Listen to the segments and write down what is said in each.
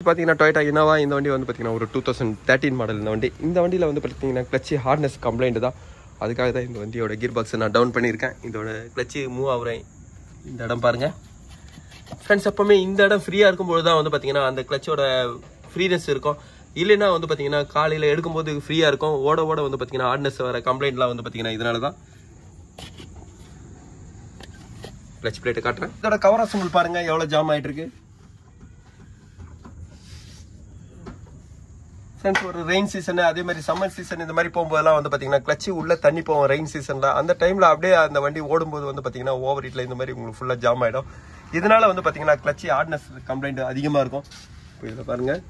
பார்த்தீங்கன்னா Toyota Innova இந்த வண்டி வந்து பார்த்தீங்கன்னா ஒரு 2013 மாடல் இந்த வண்டி. இந்த வண்டியில் வந்து பார்த்தீங்கன்னா கிளச்சு ஹார்ட்னஸ் கம்ப்ளைண்ட் தான். அதுக்காக தான் இந்த வண்டியோட கியர் பாக்ஸை நான் டவுன் பண்ணியிருக்கேன். இதோட கிளச்சு மூவ் ஆகுறேன். இந்த இடம் பாருங்கள் ஃப்ரெண்ட்ஸ். எப்போவுமே இந்த இடம் ஃப்ரீயாக இருக்கும்போது தான் வந்து பார்த்தீங்கன்னா அந்த கிளச்சோட ஃப்ரீனஸ் இருக்கும். இல்லைன்னா வந்து பார்த்தீங்கன்னா காலையில் எடுக்கும்போது ஃப்ரீயாக இருக்கும். ஓட ஓட வந்து பார்த்தீங்கன்னா ஹார்ட்னஸ் வர கம்ப்ளைண்ட்லாம் வந்து பார்த்தீங்கன்னா இதனால தான். கிளச் பிளேட்டை காட்டுறேன். இதோட கவர் அசம்பிள் பாருங்கள் எவ்வளோ ஜாம் ஆகிட்டு இருக்கு ஃப்ரெண்ட்ஸ். ஒரு ரெயின் சீசன் அதே மாதிரி சம்மர் சீசன் இந்த மாதிரி போகும்போதெல்லாம் வந்து பார்த்தீங்கன்னா கிளச்சு உள்ள தண்ணி போவோம் ரெயின் சீசனில். அந்த டைமில் அப்படியே அந்த வண்டி ஓடும்போது வந்து பார்த்தீங்கன்னா ஓவர் ஹீட்டில் இந்த மாதிரி உங்களுக்கு ஃபுல்லாக ஜாம் ஆகிடும். இதனால வந்து பார்த்தீங்கன்னா கிளச்சு ஹார்ட்னஸ் கம்ப்ளைண்ட் அதிகமாக இருக்கும். இப்போ இதில் பாருங்கள்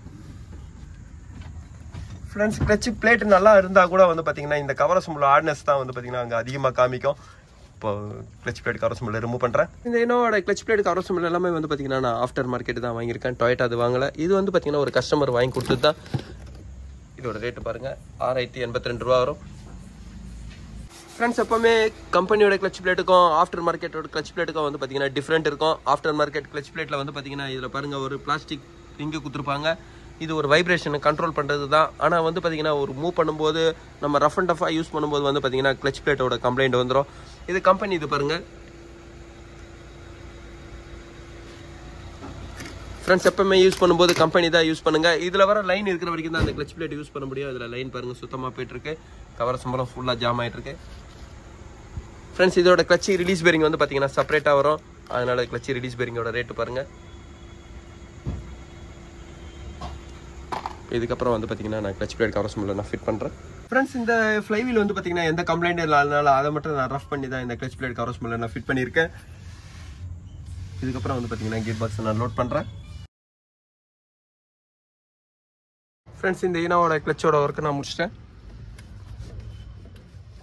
ஃப்ரெண்ட்ஸ், கிளச்சு பிளேட் நல்லா இருந்தால் கூட வந்து பார்த்தீங்கன்னா இந்த கவர் அசம்பிள் ஹார்ட்னஸ் தான் வந்து பார்த்தீங்கன்னா அங்கே அதிகமாக காமிக்கும். இப்போ clutch plate cover assemble remove பண்ணுறேன். இந்த இனோவோட கிளச் பிளேட் கவர் அசம்பிள் எல்லாமே வந்து பார்த்தீங்கன்னா நான் ஆஃப்டர் மார்க்கெட் தான் வாங்கியிருக்கேன். டொயோட்டா அது வாங்கலை. இது வந்து பார்த்தீங்கன்னா ஒரு கஸ்டமர் வாங்கி கொடுத்தது தான். இதோட ரேட்டு பாருங்கள் 6082 ரூபா வரும் ஃப்ரெண்ட்ஸ். எப்போவுமே கம்பெனியோட கிளச் பிளேட்டுக்கும் ஆஃப்டர் மார்க்கெட்டோட கிளச் பிளேட்டுக்கும் வந்து பார்த்தீங்கன்னா டிஃப்ரெண்ட் இருக்கும். ஆஃப்டர் மார்க்கெட் கிளச் பிளேட்டில் வந்து பார்த்தீங்கன்னா இதில் பாருங்கள் ஒரு பிளாஸ்டிக் ரிங்கு கொடுத்துருப்பாங்க. இது ஒரு வைப்ரேஷனை கண்ட்ரோல் பண்ணுறது தான். ஆனால் வந்து பார்த்தீங்கன்னா ஒரு மூவ் பண்ணும்போது நம்ம ரஃப் அண்ட் டஃபாக யூஸ் பண்ணும்போது வந்து பார்த்தீங்கன்னா கிளச் பிளேட்டோட கம்ப்ளைண்ட் வந்துடும். இது கம்பெனி இது பாருங்கள் ஃப்ரெண்ட்ஸ். எப்பவுமே யூஸ் பண்ணும்போது கம்பெனி தான் யூஸ் பண்ணுங்கள். இதில் வர லைன் இருக்கிற வரைக்கும் தான் அந்த கிளச் பிளேட் யூஸ் பண்ண முடியும். இதில் லைன் பாருங்கள் சுத்தமாக போயிட்டுருக்கு. கவர் சம்பளம் ஃபுல்லாக ஜாம் ஆகிட்டுருக்கு ஃப்ரெண்ட்ஸ். இதோட கிளச்சி ரிலீஸ் பேரிங் வந்து பார்த்தீங்கன்னா செப்பரேட்டாக வரும். அதனால் கிளச்சி ரிலீஸ் பேரிங்கோட ரேட்டு பாருங்கள். இதுக்கப்புறம் வந்து பார்த்தீங்கன்னா நான் கிளச் பிளேட் கவர் சம்பளம் நான் ஃபிட் பண்ணுறேன் ஃப்ரெண்ட்ஸ். இந்த ஃப்ளைவீல் வந்து பார்த்தீங்கன்னா எந்த கம்ப்ளைண்ட் இல்லாதனால அதை மட்டும் நான் ரஃப் பண்ணி தான் இந்த கிளச் பிளேட் கவர் சம்பளம் நான் ஃபிட் பண்ணியிருக்கேன். இதுக்கப்புறம் வந்து பார்த்தீங்கன்னா கியர் பாக்ஸை நான் லோட் பண்ணுறேன் ஃப்ரெண்ட்ஸ். இந்த இனோவோட கிளச்சோட ஒர்க்கை நான் முடிச்சிட்டேன்.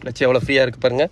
கிளச் எவ்வளோ ஃப்ரீயாக இருக்குது பாருங்கள்.